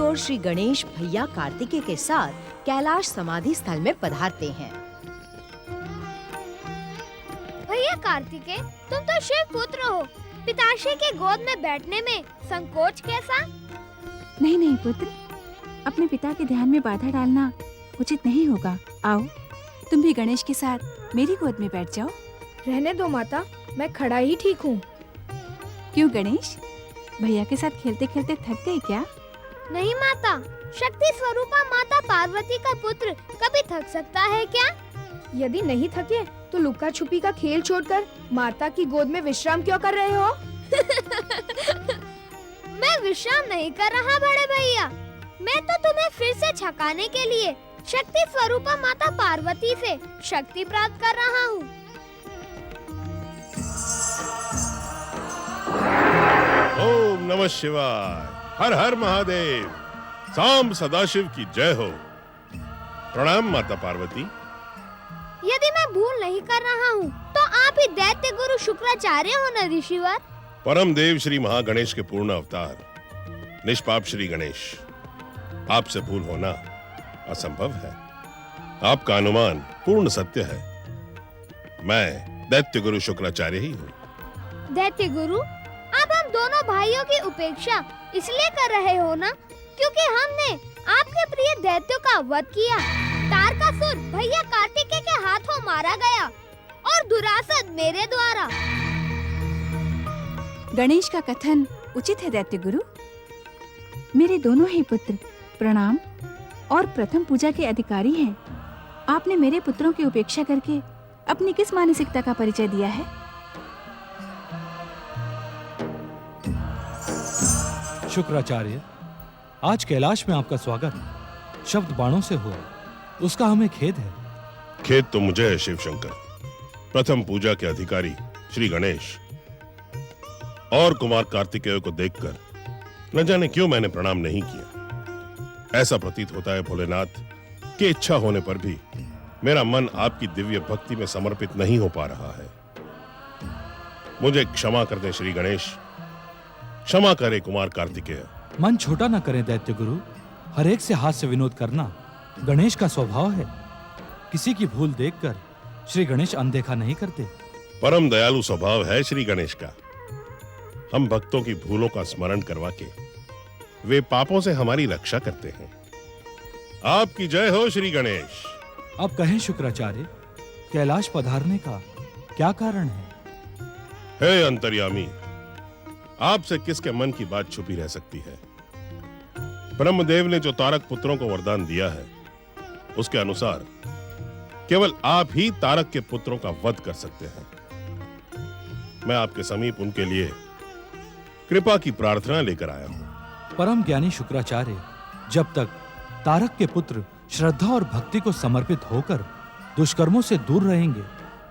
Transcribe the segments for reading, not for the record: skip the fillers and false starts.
ओर श्री गणेश भैया कार्तिकेय के साथ कैलाश समाधि स्थल में पधारते हैं। भैया कार्तिकेय, तुम तो शिव पुत्र हो, पिताश्री के गोद में बैठने में संकोच कैसा? नहीं नहीं पुत्र, अपने पिता के ध्यान में बाधा डालना उचित नहीं होगा। आओ, तुम भी गणेश के साथ मेरी गोद में बैठ जाओ। रहने दो माता, मैं खड़ा ही ठीक हूँ। क्यों गणेश, भैया के साथ खेलते खेलते थक गए क्या? नहीं माता, शक्ति स्वरूपा माता पार्वती का पुत्र कभी थक सकता है क्या? यदि नहीं थके तो लुका छुपी का खेल छोड़कर माता की गोद में विश्राम क्यों कर रहे हो? मैं विश्राम नहीं कर रहा बड़े भैया, मैं तो तुम्हें फिर से छकाने के लिए शक्ति स्वरूपा माता पार्वती से शक्ति प्राप्त कर रहा हूँ। ओम नमः शिवाय, हर हर महादेव, सांब सदाशिव की जय हो। प्रणाम माता पार्वती। यदि मैं भूल नहीं कर रहा हूँ तो आप ही दैत्य गुरु शुक्राचार्य हो न ऋषिवर? परम देव श्री महागणेश के पूर्ण अवतार निष्पाप श्री गणेश, आपसे भूल होना असंभव है। आपका अनुमान पूर्ण सत्य है। मैं दैत्य गुरु शुक्राचार्य ही हूँ। दैत्य गुरु, आप हम दोनों भाइयों की उपेक्षा इसलिए कर रहे हो ना क्योंकि हमने आपके प्रिय दैत्यों का वध किया। तारकासुर भैया कार्तिकेय के हाथों मारा गया और दुरासद मेरे द्वारा। गणेश का कथन उचित है दैत्य गुरु। मेरे दोनों ही पुत्र प्रणाम और प्रथम पूजा के अधिकारी हैं। आपने मेरे पुत्रों की उपेक्षा करके अपनी किस मानसिकता का परिचय दिया है? शुक्राचार्य, आज कैलाश में आपका स्वागत शब्द बाणों से हुआ, उसका हमें खेद है। खेद तो मुझे है शिव शंकर। प्रथम पूजा के अधिकारी श्री गणेश और कुमार कार्तिकेय को देखकर न जाने क्यों मैंने प्रणाम नहीं किया। ऐसा प्रतीत होता है भोलेनाथ कि इच्छा होने पर भी मेरा मन आपकी दिव्य भक्ति में समर्पित नहीं हो पा रहा है। मुझे क्षमा कर दें श्री गणेश, क्षमा करे कुमार कार्तिकेय। मन छोटा न करें दैत्य गुरु, हर एक से हास्य विनोद करना गणेश का स्वभाव है। किसी की भूल देखकर श्री गणेश अनदेखा नहीं करते। परम दयालु स्वभाव है श्री गणेश का। हम भक्तों की भूलों का स्मरण करवा के वे पापों से हमारी रक्षा करते हैं। आपकी जय हो श्री गणेश। अब कहें शुक्राचार्य, कैलाश पधारने का क्या कारण है? हे अंतर्यामी, आपसे किसके मन की बात छुपी रह सकती है? ब्रह्मदेव ने जो तारक पुत्रों को वरदान दिया है उसके अनुसार केवल आप ही तारक के पुत्रों का वध कर सकते हैं। मैं आपके समीप उनके लिए कृपा की प्रार्थना लेकर आया हूं। परम ज्ञानी शुक्राचार्य, जब तक तारक के पुत्र श्रद्धा और भक्ति को समर्पित होकर दुष्कर्मों से दूर रहेंगे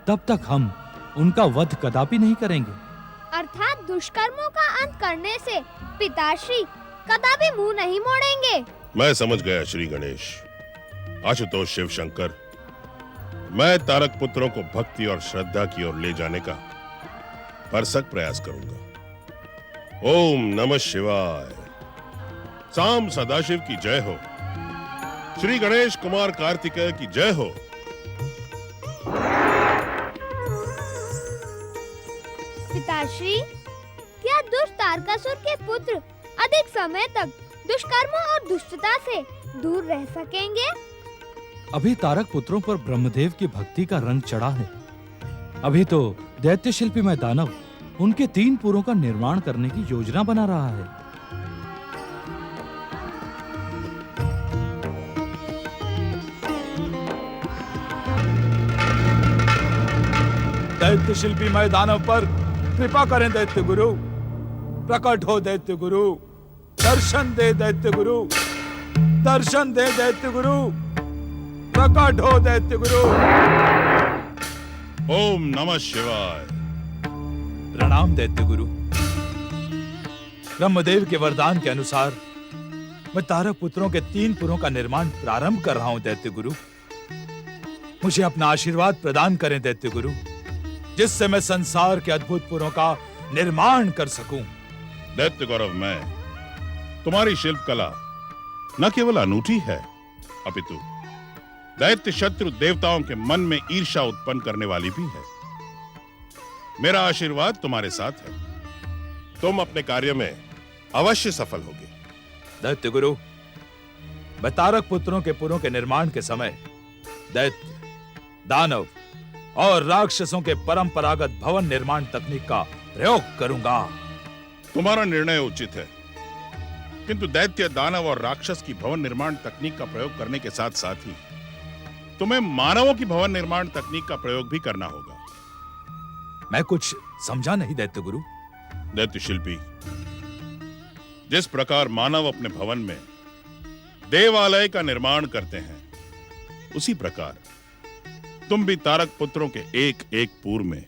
तब तक हम उनका वध कदापि नहीं करेंगे। अर्थात दुष्कर्मों का अंत करने से पिताश्री कदापि मुंह नहीं मोड़ेंगे। मैं समझ गया श्री गणेश। आशुतोष शिव शंकर, मैं तारक पुत्रों को भक्ति और श्रद्धा की ओर ले जाने का भरसक प्रयास करूंगा। ओम नमः शिवाय। सांब सदाशिव की जय हो। श्री गणेश कुमार कार्तिकेय की जय हो। पिताश्री, क्या दुष्ट तारकासुर के पुत्र अधिक समय तक दुष्कर्मों और दुष्टता से दूर रह सकेंगे? अभी तारक पुत्रों पर ब्रह्मदेव की भक्ति का रंग चढ़ा है। अभी तो दैत्य शिल्पी में दानव उनके 3 पुरों का निर्माण करने की योजना बना रहा है। दैत्य शिल्पी मैं दानव पर कृपा करें दैत्य गुरु। प्रकट हो दैत्य गुरु, दर्शन दे दैत्य गुरु, दर्शन दे दैत्य गुरु, प्रकट हो दैत्य गुरु। ओम नमः शिवाय। प्रणाम दैत्य गुरु। ब्रह्मदेव के वरदान के अनुसार मैं तारक पुत्रों के 3 पुरों का निर्माण प्रारंभ कर रहा हूं दैत्य गुरु। मुझे अपना आशीर्वाद प्रदान करें दैत्य गुरु, जिससे मैं संसार के अद्भुत पुरों का निर्माण कर सकूं। दैत्य गौरव, मैं तुम्हारी शिल्प कला न केवल अनूठी है, अपितु दैत्य शत्रु देवताओं के मन में ईर्ष्या उत्पन्न करने वाली भी है। मेरा आशीर्वाद तुम्हारे साथ है। तुम अपने कार्य में अवश्य सफल होगे। दैत्य गुरु, मैं तारक पुत्रों के पुरों के निर्माण के समय दैत्य, दानव और राक्षसों के परंपरागत भवन निर्माण तकनीक का प्रयोग करूंगा। तुम्हारा निर्णय उचित है, किंतु दैत्य, दानव और राक्षस की भवन निर्माण तकनीक का प्रयोग करने के साथ साथ ही तुम्हें मानवों की भवन निर्माण तकनीक का प्रयोग भी करना होगा। मैं कुछ समझा नहीं दैत्य गुरु। दैत्य शिल्पी, जिस प्रकार मानव अपने भवन में देवालय का निर्माण करते हैं, उसी प्रकार तुम भी तारक पुत्रों के एक एक पुर में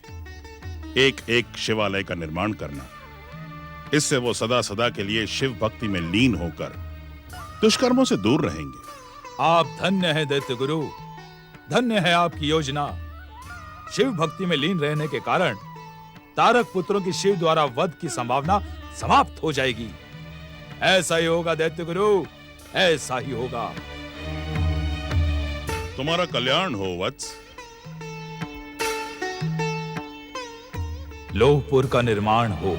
एक एक शिवालय का निर्माण करना। इससे वो सदा सदा के लिए शिव भक्ति में लीन होकर दुष्कर्मों से दूर रहेंगे। आप धन्य हैं दैत्य गुरु, धन्य है आपकी योजना। शिव भक्ति में लीन रहने के कारण तारक पुत्रों की शिव द्वारा वध की संभावना समाप्त हो जाएगी। ऐसा ही होगा दैत्य गुरु, ऐसा ही होगा। तुम्हारा कल्याण हो वत्स। लोहपुर का निर्माण हो।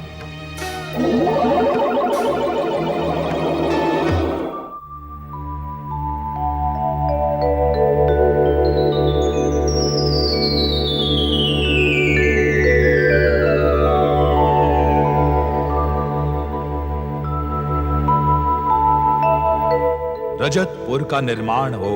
रजतपुर का निर्माण हो।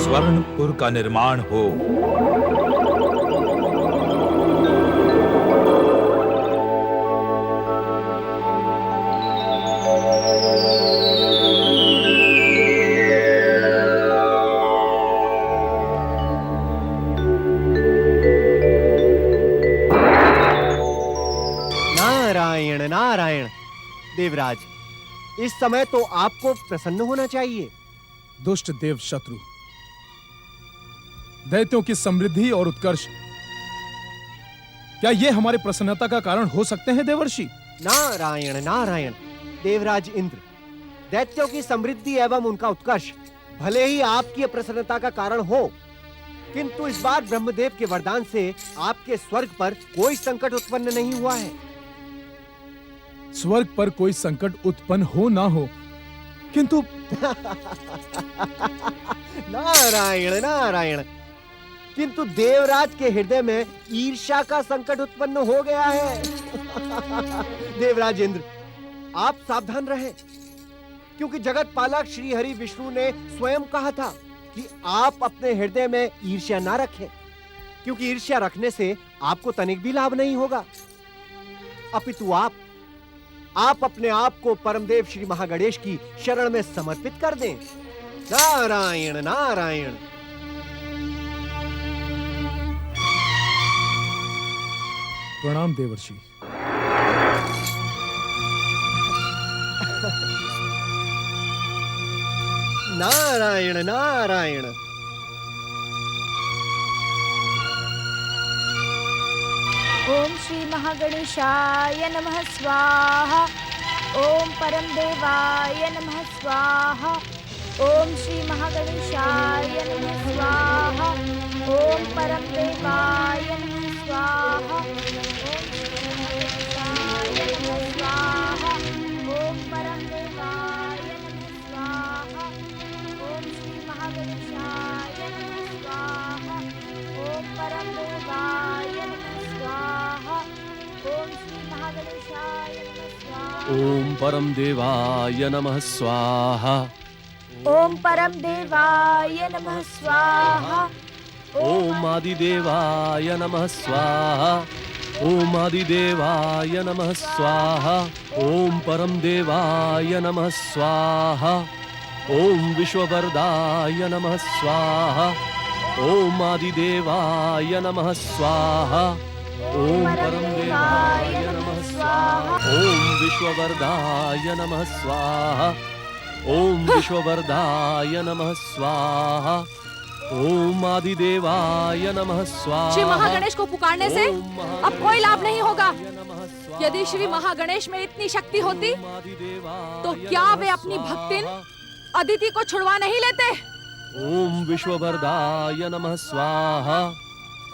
स्वर्णपुर का निर्माण हो। नारायण नारायण। देवराज, इस समय तो आपको प्रसन्न होना चाहिए। दुष्ट देव शत्रु, दैत्यों की समृद्धि और उत्कर्ष, क्या ये हमारे प्रसन्नता का कारण हो सकते हैं देवर्षि? नारायण नारायण। देवराज इंद्र, दैत्यों की समृद्धि एवं उनका उत्कर्ष भले ही आपकी प्रसन्नता का कारण हो, किंतु इस बार ब्रह्मदेव के वरदान से आपके स्वर्ग पर कोई संकट उत्पन्न नहीं हुआ है। स्वर्ग पर कोई संकट उत्पन्न हो ना हो, किंतु नारायण नारायण, किंतु देवराज के हृदय में ईर्ष्या का संकट उत्पन्न हो गया है। देवराज इंद्र, आप सावधान रहें, क्योंकि जगत पालक श्री हरि विष्णु ने स्वयं कहा था कि आप अपने हृदय में ईर्ष्या ना रखें, क्योंकि ईर्ष्या रखने से आपको तनिक भी लाभ नहीं होगा। अपितु आप अपने आप को परमदेव श्री महागणेश की शरण में समर्पित कर दें। नारायण नारायण। प्रणाम देवर्षि। नारायण नारायण। ओम श्री महागणेशाय नमः स्वाहा। ओम परम देवाय नमः स्वाहा। ओम श्री महागणेशाय नमः स्वाहा। ओम परम देवाय नमः स्वाहा। ओम श्री महागणेशाय नमः स्वाहा। ओम परम देवाय नमः स्वाहा। ओम श्री महागणेशाय नमः स्वाहा। ओम परम देवाय नमः स्वाहा। ओम श्री महागणेशाय नमः स्वाहा। ओम परम देवाय नमः स्वाहा। ओम परम देवाय नमः स्वाहा। ओम आदिदेवाय नमः स्वाहा। ओम आदिदेवाय नमः स्वाहा। ओम परम देवाय नमः स्वाहा। ओम विश्ववरदाय नमः स्वाहा। ओम आदिदेवाय नमः स्वाहा। ओम परम देवाय नमः स्वाहा। स्वाहा। ओम विश्ववरदाय नमः स्वाहा। ओम विश्ववरदाय नमः स्वाहा। ओम आदिदेवाय नमः स्वाहा। श्री महागणेश को पुकारने से अब कोई लाभ नहीं होगा। यदि श्री महागणेश में इतनी शक्ति होती तो क्या वे अपनी भक्तिन अदिति को छुड़वा नहीं लेते? ओम विश्ववरदाय नमः स्वाहा।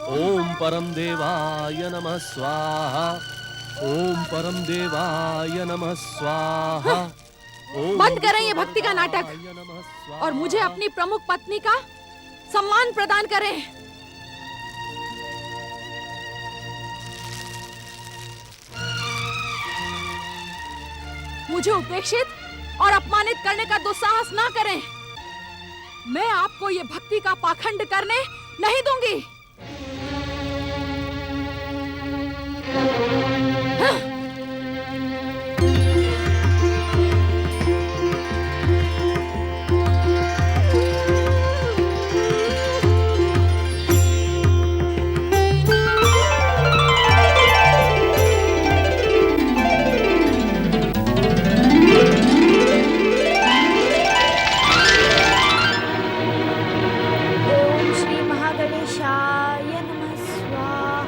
ओम परम देवाय नमः स्वाहा। ओम परम देवाय नमः स्वाहा। बंद करें ये भक्ति का नाटक और मुझे अपनी प्रमुख पत्नी का सम्मान प्रदान करें। मुझे उपेक्षित और अपमानित करने का दुस्साहस ना करें। मैं आपको ये भक्ति का पाखंड करने नहीं दूंगी। ओम श्री महागणेशाय नमः स्वाहा।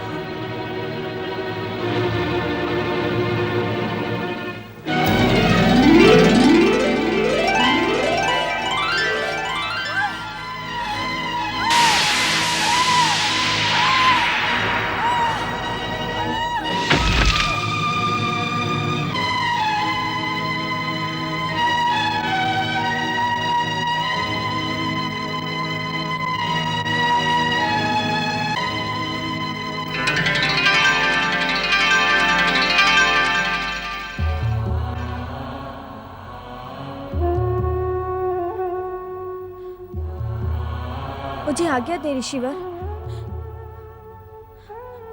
मुझे आज्ञा दे ऋषिवर।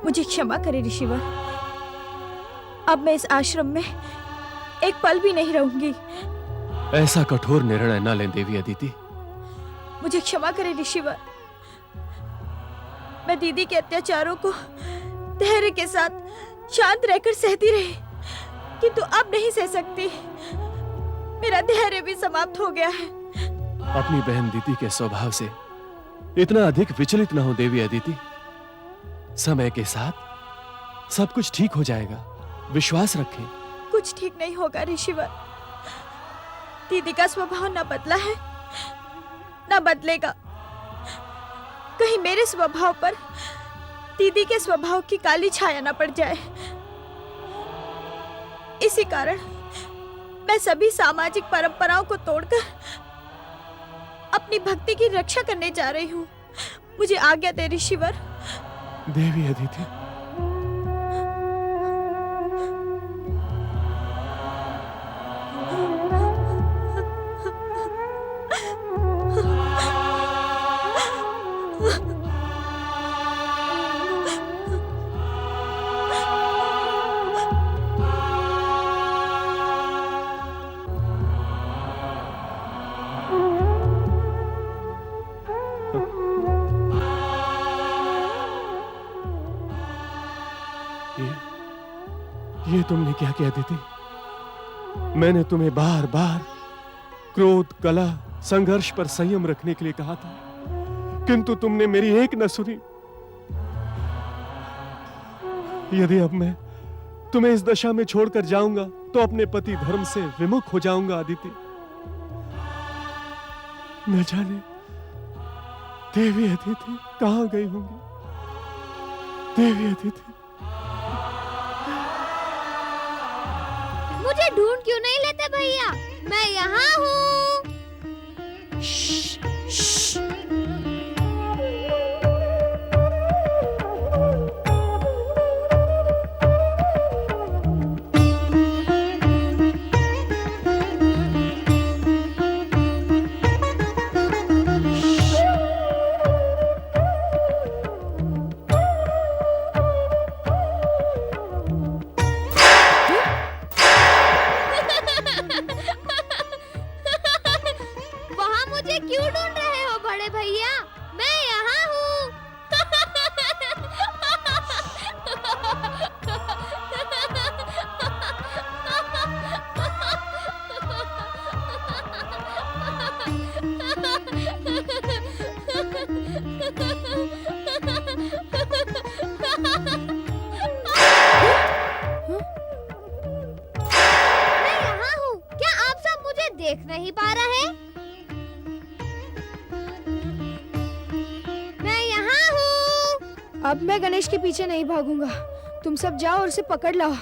मुझे क्षमा करे ऋषिवर। अब मैं इस आश्रम में एक पल भी नहीं रहूंगी। ऐसा कठोर निर्णय न लें देवी अदिति। मुझे क्षमा करे ऋषिवर। मैं दीदी के अत्याचारों को धैर्य के साथ शांत रहकर सहती रही, किंतु अब नहीं सह सकती। मेरा धैर्य भी समाप्त हो गया है। अपनी बहन दीदी के स्वभाव से इतना अधिक विचलित न हो देवी अदिति। समय के साथ सब कुछ ठीक हो जाएगा, विश्वास रखें। कुछ ठीक नहीं होगा ऋषिवर। दीदी का स्वभाव न बदला है, न बदलेगा। कहीं मेरे स्वभाव पर दीदी के स्वभाव की काली छाया न पड़ जाए। इसी कारण मैं सभी सामाजिक परंपराओं को तोड़कर अपनी भक्ति की रक्षा करने जा रही हूँ। मुझे आज्ञा दे ऋषिवर। देवी अदिति, ये तुमने क्या किया दीदी? मैंने तुम्हें बार बार क्रोध, कलह, संघर्ष पर संयम रखने के लिए कहा था, किंतु तुमने मेरी एक न सुनी। यदि अब मैं तुम्हें इस दशा में छोड़कर जाऊंगा तो अपने पति धर्म से विमुख हो जाऊंगा अदिति। न जाने देवी अदिति कहां गई होंगी। देवी अदिति, मुझे ढूंढ क्यों नहीं लेते भैया? मैं यहाँ हूँ। वहाँ मुझे क्यों ढूंढ रहे हो देख नहीं पा रहे? मैं यहाँ हूँ। अब मैं गणेश के पीछे नहीं भागूंगा। तुम सब जाओ और उसे पकड़ लाओ।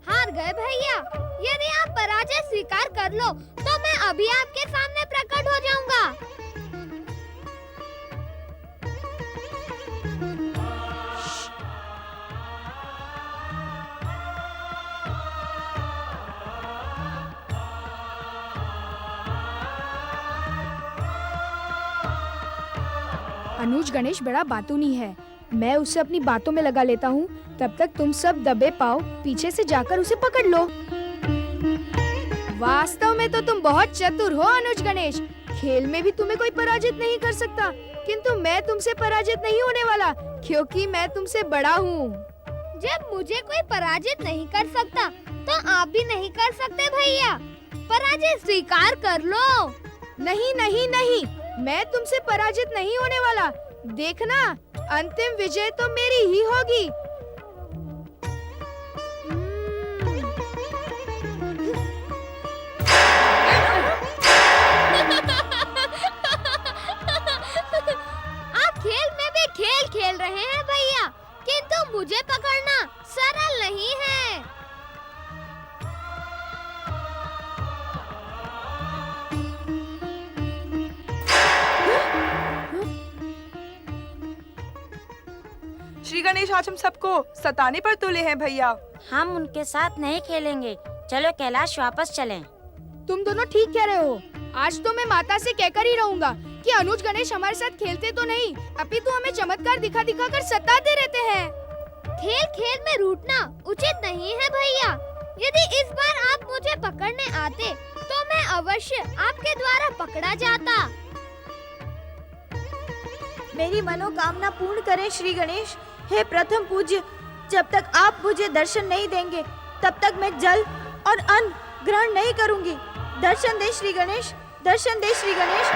हार गए भैया। यदि आप पराजय स्वीकार कर लो तो मैं अभी आपके सामने प्रकट हो जाऊंगा। अनुज गणेश बड़ा बातूनी है। मैं उसे अपनी बातों में लगा लेता हूँ। तब तक तुम सब दबे पाओ पीछे से जाकर उसे पकड़ लो। वास्तव में तो तुम बहुत चतुर हो अनुज गणेश। खेल में भी तुम्हें कोई पराजित नहीं कर सकता, किंतु मैं तुमसे पराजित नहीं होने वाला, क्योंकि मैं तुमसे बड़ा हूँ। जब मुझे कोई पराजित नहीं कर सकता तो आप भी नहीं कर सकते भैया। पराजय स्वीकार कर लो। नहीं नहीं नहीं, मैं तुमसे पराजित नहीं होने वाला। देखना, अंतिम विजय तो मेरी ही होगी। आप खेल में भी खेल खेल रहे हैं भैया, किंतु मुझे पकड़ना सरल नहीं है। श्री गणेश आज हम सबको सताने पर तुले हैं भैया। हम उनके साथ नहीं खेलेंगे। चलो कैलाश वापस चलें। तुम दोनों ठीक कह रहे हो। आज तो मैं माता से कहकर ही रहूंगा कि अनुज गणेश हमारे साथ खेलते तो नहीं, अपितु हमें चमत्कार दिखा दिखा कर सताते रहते हैं। खेल खेल में रूठना उचित नहीं है भैया। यदि इस बार आप मुझे पकड़ने आते तो मैं अवश्य आपके द्वारा पकड़ा जाता। मेरी मनोकामना पूर्ण करें श्री गणेश। हे प्रथम पूज्य, जब तक आप मुझे दर्शन नहीं देंगे तब तक मैं जल और अन्न ग्रहण नहीं करूंगी। दर्शन दे श्री गणेश, दर्शन दे श्री गणेश।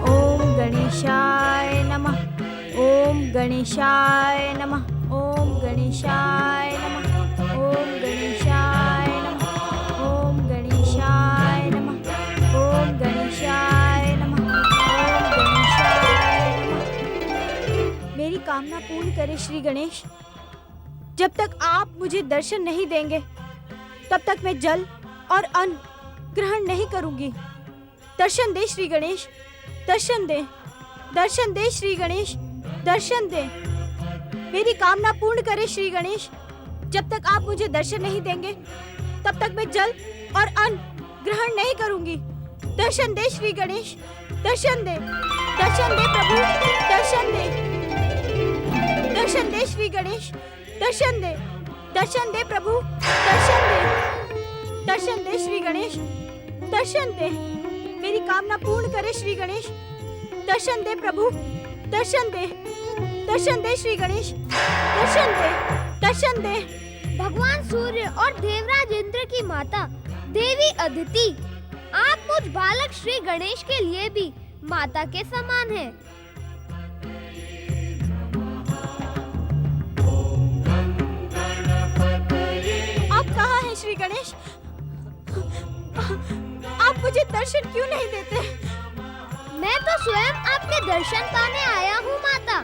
ओम गणेशाय नमः, ओम गणेशाय नमः, ओम गणेशाय नमः, ओम गणेशाय नमः, ओम गणेशाय नमः, ओम गणेशाय नमः, ओम गणेशाय नमः। मेरी कामना पूर्ण करे श्री गणेश। जब तक आप मुझे दर्शन नहीं देंगे तब तक मैं जल और अन्न ग्रहण नहीं करूंगी। दर्शन दे श्री गणेश, दर्शन दे, दर्शन दे श्री गणेश, दर्शन दे। मेरी कामना पूर्ण करे श्री गणेश। जब तक आप मुझे दर्शन नहीं देंगे तब तक मैं जल और अन्न ग्रहण नहीं करूंगी। दर्शन दे श्री गणेश, दर्शन दे, दर्शन दे प्रभु, दर्शन दे, दर्शन दे श्री गणेश, दर्शन दे, दर्शन दे प्रभु, दर्शन दे, दर्शन दे श्री गणेश, दर्शन दे। मेरी कामना पूर्ण करे श्री गणेश। दर्शन दे प्रभु, दर्शन दे, दर्शन दे श्री गणेश, दर्शन दे, दर्शन दे। भगवान सूर्य और देवराज इंद्र की माता देवी अदिति, आप मुझ बालक श्री गणेश के लिए भी माता के समान हैं। आप कहाँ हैं श्री गणेश? आप मुझे दर्शन क्यों नहीं देते? मैं तो स्वयं आपके दर्शन पाने आया हूँ माता।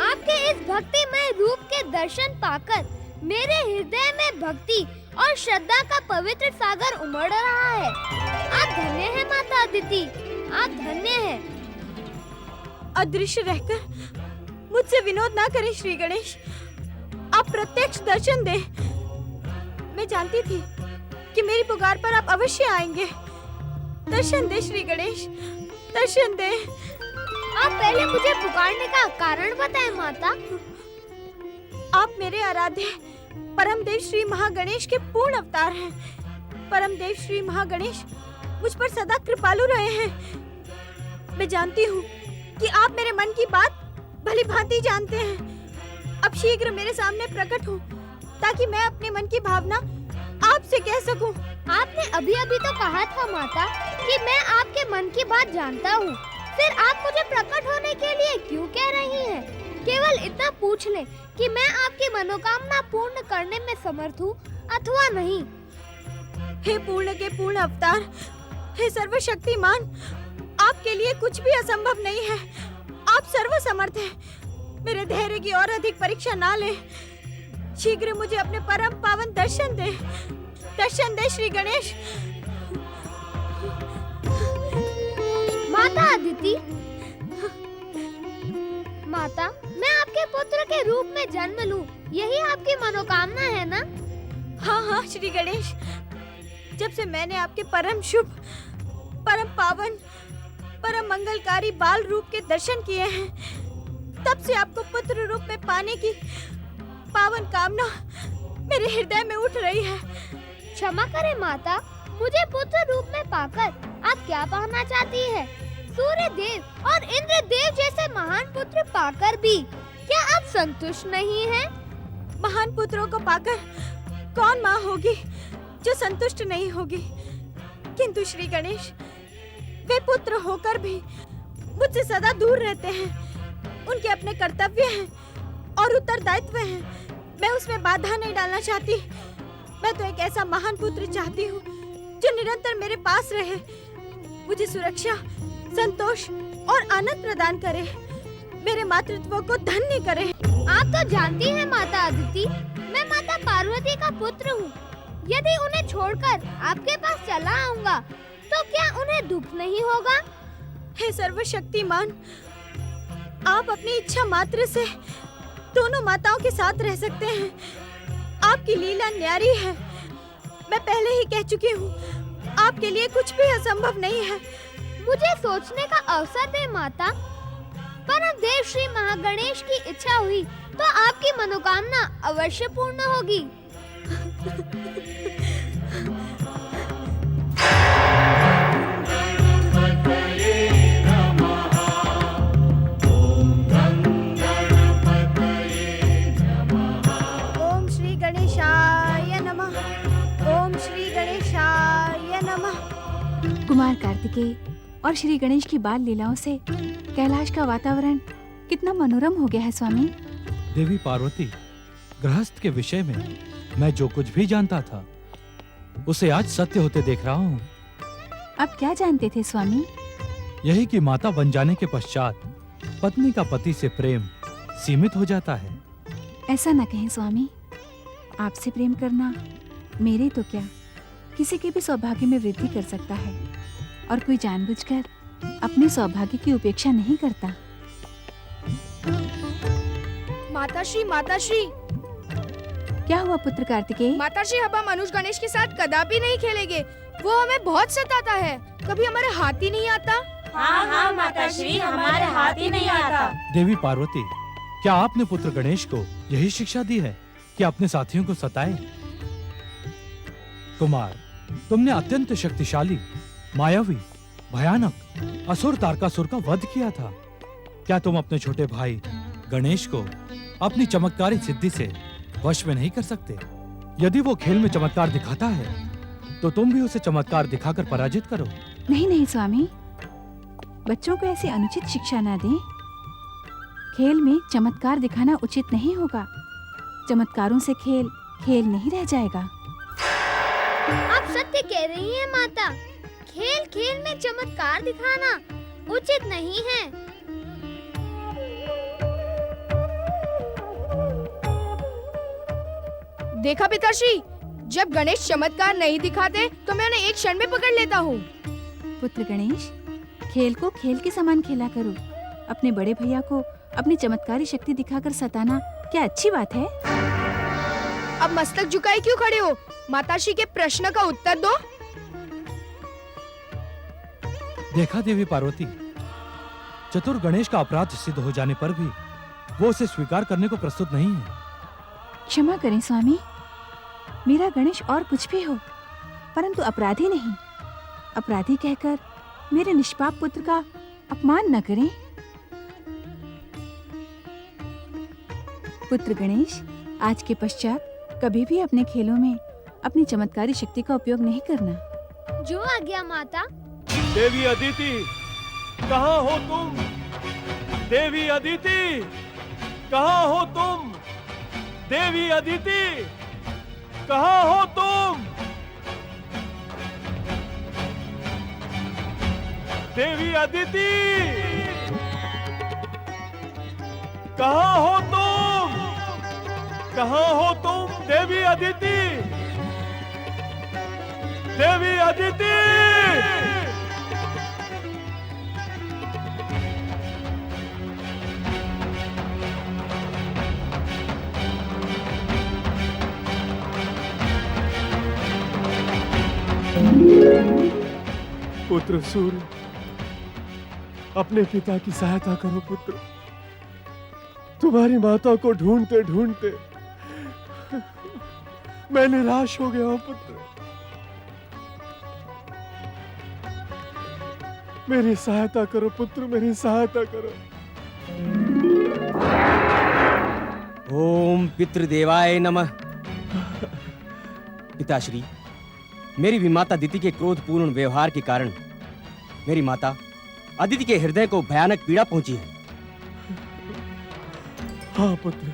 आपके इस भक्तिमय रूप के दर्शन पाकर मेरे हृदय में भक्ति और श्रद्धा का पवित्र सागर उमड़ रहा है। आप धन्य हैं माता अदिति, आप धन्य हैं। अदृश्य रहकर मुझसे विनोद ना करें श्री गणेश। आप प्रत्यक्ष दर्शन दे। मैं जानती थी कि मेरी पुकार पर आप अवश्य आएंगे। दर्शन दे श्री गणेश, दर्शन दे। आप पहले मुझे पुकारने का कारण बताएं माता। आप मेरे आराध्य परमदेव श्री महागणेश के पूर्ण अवतार हैं। परमदेव श्री महागणेश मुझ पर सदा कृपालु रहे हैं। मैं जानती हूँ कि आप मेरे मन की बात भली भांति जानते हैं। अब शीघ्र मेरे सामने प्रकट हो ताकि मैं अपने मन की भावना आपसे कह सकूं। आपने अभी अभी तो कहा था माता कि मैं आपके मन की बात जानता हूँ। फिर आप मुझे प्रकट होने के लिए क्यों कह रही हैं? केवल केवल इतना पूछ ले कि मैं आपकी मनोकामना पूर्ण करने में समर्थ हूँ अथवा नहीं। हे पूर्ण के पूर्ण अवतार, हे सर्वशक्तिमान, आपके लिए कुछ भी असंभव नहीं है। आप सर्वसमर्थ हैं। मेरे धैर्य की और अधिक परीक्षा ना ले। शीघ्र मुझे अपने परम पावन दर्शन दे। दर्शन दे श्री गणेश। माता अदिति, माता, मैं आपके पुत्र के रूप में जन्म लूं, यही आपकी मनोकामना है ना? हाँ हाँ श्री गणेश, जब से मैंने आपके परम शुभ, परम पावन, परम मंगलकारी बाल रूप के दर्शन किए हैं, तब से आपको पुत्र रूप में पाने की पावन कामना मेरे हृदय में उठ रही है। क्षमा करें माता, मुझे पुत्र रूप में पाकर आप क्या पाना चाहती है? सूर्य देव और इंद्र देव जैसे महान पुत्र पाकर भी क्या आप संतुष्ट नहीं हैं? महान पुत्रों को पाकर कौन माँ होगी जो संतुष्ट नहीं होगी? किंतु श्री गणेश, वे पुत्र होकर भी मुझसे सदा दूर रहते हैं। उनके अपने कर्तव्य हैं और उत्तरदायित्व हैं। मैं उसमें बाधा नहीं डालना चाहती। मैं तो एक ऐसा महान पुत्र चाहती हूँ जो निरंतर मेरे पास रहे, मुझे सुरक्षा, संतोष और आनंद प्रदान करे, मेरे मातृत्व को धन्य करे। आप तो जानती हैं माता अदिति, मैं माता पार्वती का पुत्र हूँ। यदि उन्हें छोड़कर आपके पास चला आऊंगा तो क्या उन्हें दुख नहीं होगा? हे सर्वशक्तिमान, आप अपनी इच्छा मात्र से दोनों माताओं के साथ रह सकते हैं। आपकी लीला न्यारी है। मैं पहले ही कह चुकी हूँ, आपके लिए कुछ भी असंभव नहीं है। मुझे सोचने का अवसर दे माता। परम देव श्री महागणेश की इच्छा हुई तो आपकी मनोकामना अवश्य पूर्ण होगी। ओम श्री गणेशाय नमः। ओम श्री गणेशाय नमः। कुमार कार्तिकेय और श्री गणेश की बाल लीलाओं से कैलाश का वातावरण कितना मनोरम हो गया है स्वामी। देवी पार्वती, गृहस्थ के विषय में मैं जो कुछ भी जानता था उसे आज सत्य होते देख रहा हूँ। अब क्या जानते थे स्वामी? यही कि माता बन जाने के पश्चात पत्नी का पति से प्रेम सीमित हो जाता है। ऐसा न कहें स्वामी, आपसे प्रेम करना मेरे तो क्या किसी के भी सौभाग्य में वृद्धि कर सकता है, और कोई जानबूझकर अपने सौभाग्य की उपेक्षा नहीं करता। माताश्री, क्या हुआ पुत्र कार्तिकेय? माताश्री, अब हम अनुज गणेश के साथ कदापि नहीं खेलेंगे। वो हमें बहुत सताता है। कभी हमारे हाथ ही नहीं आता। हाँ हाँ माताश्री, हमारे हाथ ही नहीं आता। देवी पार्वती, क्या आपने पुत्र गणेश को यही शिक्षा दी है कि अपने साथियों को सताए? कुमार, तुमने अत्यंत शक्तिशाली, मायावी, भयानक असुर तारकासुर का वध किया था। क्या तुम अपने छोटे भाई गणेश को अपनी चमत्कारी सिद्धि से वश में नहीं कर सकते? यदि वो खेल में चमत्कार दिखाता है तो तुम भी उसे चमत्कार दिखाकर पराजित करो। नहीं नहीं स्वामी, बच्चों को ऐसी अनुचित शिक्षा न दें। खेल में चमत्कार दिखाना उचित नहीं होगा। चमत्कारों से खेल खेल नहीं रह जाएगा। आप सत्य कह रही हैं माता। खेल खेल में चमत्कार दिखाना उचित नहीं है। देखा पिताश्री, जब गणेश चमत्कार नहीं दिखाते तो मैं उन्हें एक क्षण में पकड़ लेता हूँ। पुत्र गणेश, खेल को खेल के समान खेला करो। अपने बड़े भैया को अपनी चमत्कारी शक्ति दिखाकर सताना क्या अच्छी बात है? अब मस्तक झुकाए क्यों खड़े हो? माताश्री के प्रश्न का उत्तर दो। देखा देवी पार्वती, चतुर गणेश का अपराध सिद्ध हो जाने पर भी वो उसे स्वीकार करने को प्रस्तुत नहीं है। क्षमा करें स्वामी, मेरा गणेश और कुछ भी हो, परंतु अपराधी नहीं। अपराधी कहकर मेरे निष्पाप पुत्र का अपमान न करें। पुत्र गणेश, आज के पश्चात कभी भी अपने खेलों में अपनी चमत्कारी शक्ति का उपयोग नहीं करना। जो आज्ञा माता। देवी अदिति, कहाँ हो तुम? देवी अदिति, कहाँ हो तुम? देवी अदिति, कहाँ हो तुम? देवी अदिति, कहाँ हो तुम? कहाँ हो तुम? देवी अदिति, देवी अदिति! पुत्र सूर्य, अपने पिता की सहायता करो पुत्र। तुम्हारी माता को ढूंढते ढूंढते मैं निराश हो गया हूं पुत्र। मेरी सहायता करो पुत्र, मेरी सहायता करो। ओम पितृदेवाय नमः। पिताश्री, मेरी भी माता अदिति के क्रोधपूर्ण व्यवहार के कारण मेरी माता अदिति के हृदय को भयानक पीड़ा पहुंची है। हाँ पुत्र,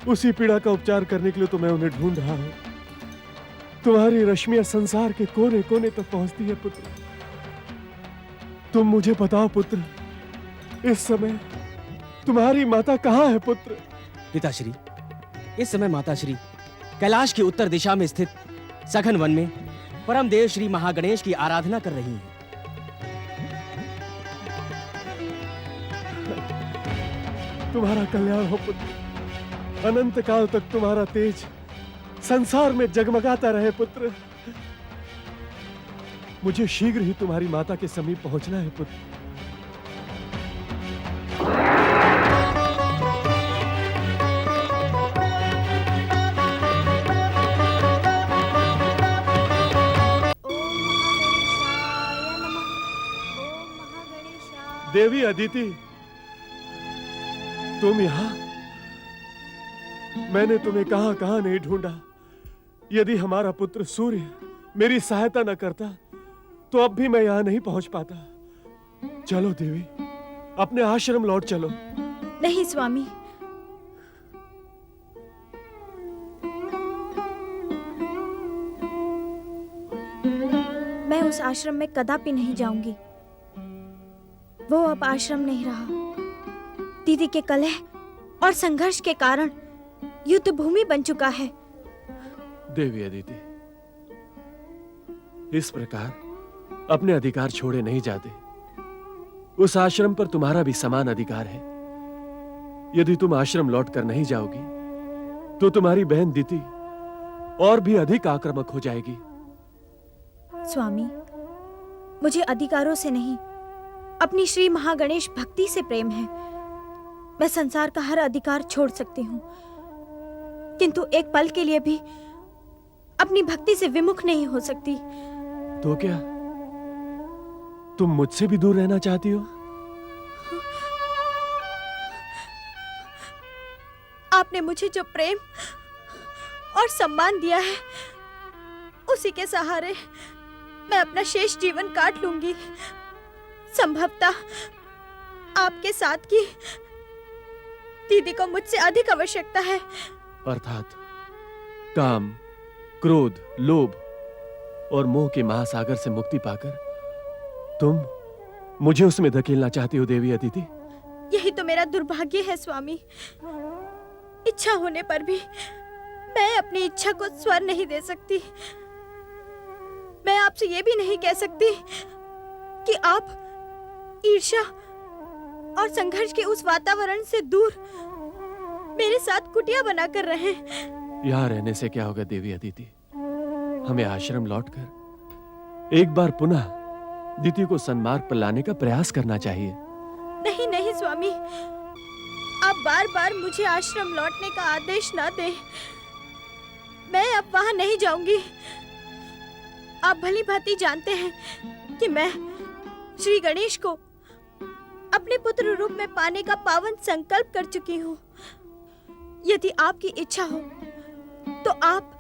उसी पीड़ा का उपचार करने के लिए तो मैं उन्हें ढूंढ रहा हूं। तुम्हारी रश्मियां संसार के कोने कोने तक पहुंचती है पुत्र। तुम मुझे बताओ पुत्र, इस समय तुम्हारी माता कहाँ है पुत्र? पिताश्री, इस समय माताश्री कैलाश की उत्तर दिशा में स्थित सघन वन में परम देव श्री महागणेश की आराधना कर रही हैं। तुम्हारा कल्याण हो पुत्र। अनंत काल तक तुम्हारा तेज संसार में जगमगाता रहे पुत्र। मुझे शीघ्र ही तुम्हारी माता के समीप पहुंचना है पुत्र। देवी अदिति, तुम यहां? मैंने तुम्हें कहां कहां नहीं ढूंढा। यदि हमारा पुत्र सूर्य मेरी सहायता न करता तो अब भी मैं यहां नहीं पहुंच पाता। चलो देवी, अपने आश्रम लौट चलो। नहीं स्वामी, मैं उस आश्रम में कदापि नहीं जाऊंगी। वो अब आश्रम नहीं रहा। दीदी के कलह और संघर्ष के कारण युद्ध भूमि बन चुका है। देवी अदिति, इस प्रकार अपने अधिकार छोड़े नहीं जाते। उस आश्रम पर तुम्हारा भी समान अधिकार है। यदि तुम आश्रम लौटकर नहीं जाओगी तो तुम्हारी बहन दीति और भी अधिक आक्रामक हो जाएगी। स्वामी, मुझे अधिकारों से नहीं, अपनी श्री महागणेश भक्ति से प्रेम है। मैं संसार का हर अधिकार छोड़ सकती हूँ, किंतु एक पल के लिए भी अपनी भक्ति से विमुख नहीं हो सकती। तो क्या तुम मुझसे भी दूर रहना चाहती हो? आपने मुझे जो प्रेम और सम्मान दिया है, उसी के सहारे मैं अपना शेष जीवन काट लूंगी। संभवतः आपके साथ की दीदी को मुझसे अधिक आवश्यकता है। अर्थात काम, क्रोध, लोभ और मोह के महासागर से मुक्ति पाकर तुम मुझे उसमें धकेलना चाहती हो देवी अदिति? यही तो मेरा दुर्भाग्य है स्वामी। इच्छा होने पर भी मैं अपनी इच्छा को स्वर नहीं दे सकती। मैं आपसे ये भी नहीं कह सकती कि आप ईर्ष्या और संघर्ष के उस वातावरण से दूर मेरे साथ कुटिया बनाकर रहें। यहाँ रहने से क्या होगा देवी अदिति? हमें आश्रम लौटकर एक बार पुनः दीति को सन्मार्ग पर लाने का प्रयास करना चाहिए। नहीं नहीं स्वामी, आप बार बार मुझे आश्रम लौटने का आदेश ना दें। मैं अब वहां नहीं जाऊंगी। आप भली भांति जानते हैं कि मैं श्री गणेश को अपने पुत्र रूप में पाने का पावन संकल्प कर चुकी हूँ। यदि आपकी इच्छा हो तो आप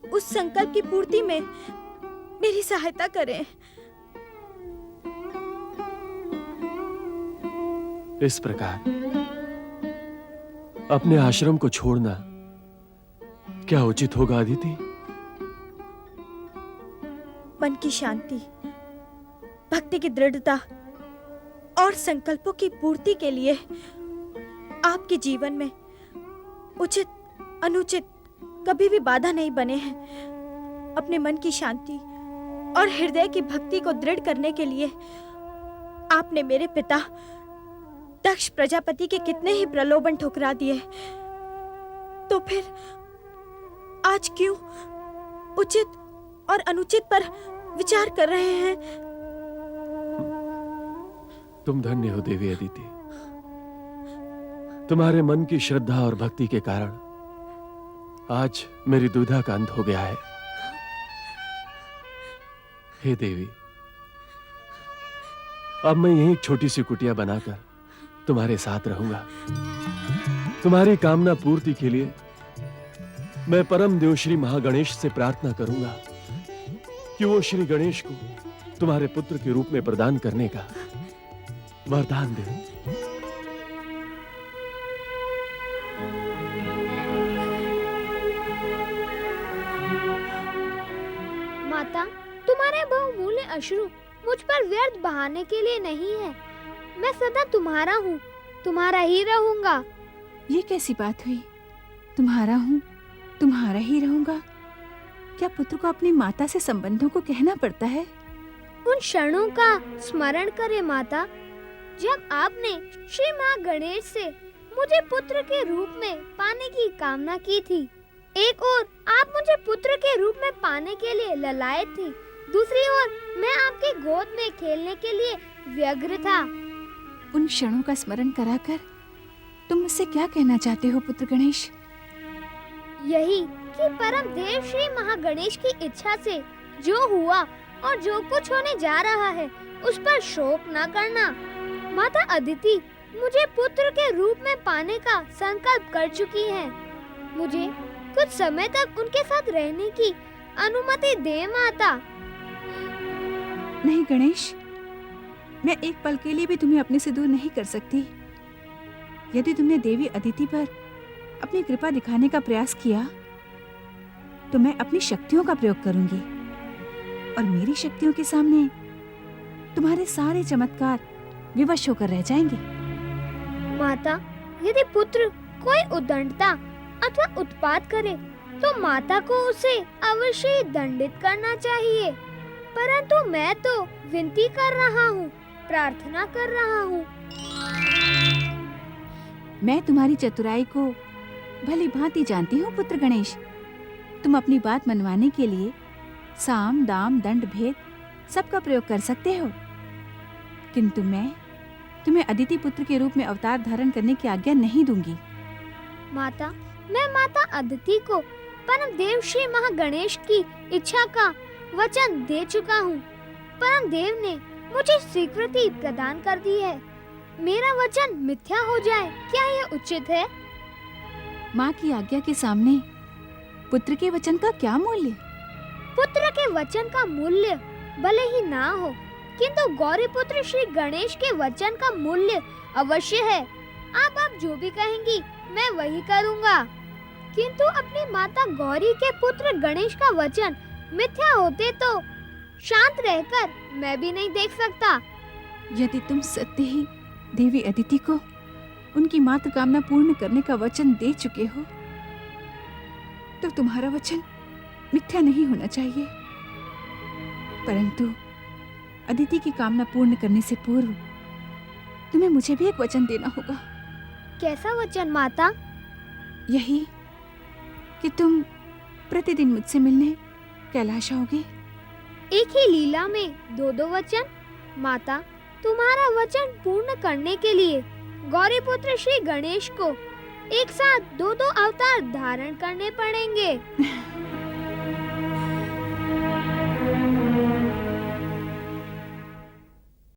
उस संकल्प की पूर्ति में मेरी सहायता करें। इस प्रकार अपने आश्रम को छोड़ना क्या उचित होगा अदिति? मन की शांति, भक्ति की दृढ़ता और संकल्पों की पूर्ति के लिए आपके जीवन में उचित अनुचित कभी भी बाधा नहीं बने हैं। अपने मन की शांति और हृदय की भक्ति को दृढ़ करने के लिए आपने मेरे पिता दक्ष प्रजापति के कितने ही प्रलोभन ठुकरा दिए, तो फिर आज क्यों उचित और अनुचित पर विचार कर रहे हैं? तुम धन्य हो देवी अदिति। तुम्हारे मन की श्रद्धा और भक्ति के कारण आज मेरी दुविधा का अंत हो गया है। हे देवी, अब मैं यही एक छोटी सी कुटिया बनाकर तुम्हारे साथ रहूंगा। तुम्हारी कामना पूर्ति के लिए मैं परम देव श्री महागणेश से प्रार्थना करूंगा कि वो श्री गणेश को तुम्हारे पुत्र के रूप में प्रदान करने का वरदान दे। माता, तुम्हारे बहुमूल्य अश्रु मुझ पर व्यर्थ बहाने के लिए नहीं है। मैं सदा तुम्हारा हूँ, तुम्हारा ही रहूंगा। ये कैसी बात हुई? तुम्हारा हूँ, तुम्हारा ही रहूंगा? क्या पुत्र को अपनी माता से संबंधों को कहना पड़ता है? उन क्षणों का स्मरण करें माता, जब आपने श्री महागणेश से मुझे पुत्र के रूप में पाने की कामना की थी। एक ओर आप मुझे पुत्र के रूप में पाने के लिए ललायत थी, दूसरी ओर मैं आपकी गोद में खेलने के लिए व्यग्र था। उन क्षणों का स्मरण कराकर तुम मुझसे क्या कहना चाहते हो पुत्र गणेश? यही कि परम देव श्री महागणेश की इच्छा से जो हुआ और जो कुछ होने जा रहा है उस पर शोक न करना। माता अदिति मुझे पुत्र के रूप में पाने का संकल्प कर चुकी है। मुझे कुछ समय तक उनके साथ रहने की अनुमति दे माता। नहीं गणेश, मैं एक पल के लिए भी तुम्हें अपने से दूर नहीं कर सकती। यदि तुमने देवी अदिति पर अपनी कृपा दिखाने का प्रयास किया तो मैं अपनी शक्तियों का प्रयोग करूंगी और मेरी शक्तियों के सामने तुम्हारे सारे चमत्कार विवश होकर रह जाएंगे। माता, यदि पुत्र कोई उद्दंडता अथवा उत्पात करे तो माता को उसे अवश्य ही दंडित करना चाहिए, परंतु मैं तो विनती कर रहा हूँ, प्रार्थना कर रहा हूँ। मैं तुम्हारी चतुराई को भली भांति जानती हूँ पुत्र गणेश। तुम अपनी बात मनवाने के लिए साम दाम दंड भेद सबका प्रयोग कर सकते हो, किंतु मैं तुम्हें अदिति पुत्र के रूप में अवतार धारण करने की आज्ञा नहीं दूंगी। माता, मैं माता अदिति को परम देव श्री महागणेश की इच्छा का वचन दे चुका हूँ। परम देव ने मुझे स्वीकृति प्रदान कर दी है। मेरा वचन मिथ्या हो जाए क्या यह उचित है? माँ की आज्ञा के सामने पुत्र के वचन का क्या मूल्य? पुत्र के वचन का मूल्य भले ही ना हो, किंतु गौरी पुत्र श्री गणेश के वचन का मूल्य अवश्य है। आप जो भी कहेंगी मैं वही करूँगा, किंतु अपनी माता गौरी के पुत्र गणेश का वचन मिथ्या होते तो शांत रहकर मैं भी नहीं देख सकता। यदि तुम सत्य ही देवी अदिति को उनकी मात्र कामना पूर्ण करने का वचन दे चुके हो तो तुम्हारा वचन मिथ्या नहीं होना चाहिए, परंतु अदिति की कामना पूर्ण करने से पूर्व तुम्हें मुझे भी एक वचन देना होगा। कैसा वचन माता? यही कि तुम प्रतिदिन मुझसे मिलने कैलाश आओगे। एक ही लीला में दो वचन? माता, तुम्हारा वचन पूर्ण करने के लिए गौरी पुत्र श्री गणेश को एक साथ दो अवतार धारण करने पड़ेंगे।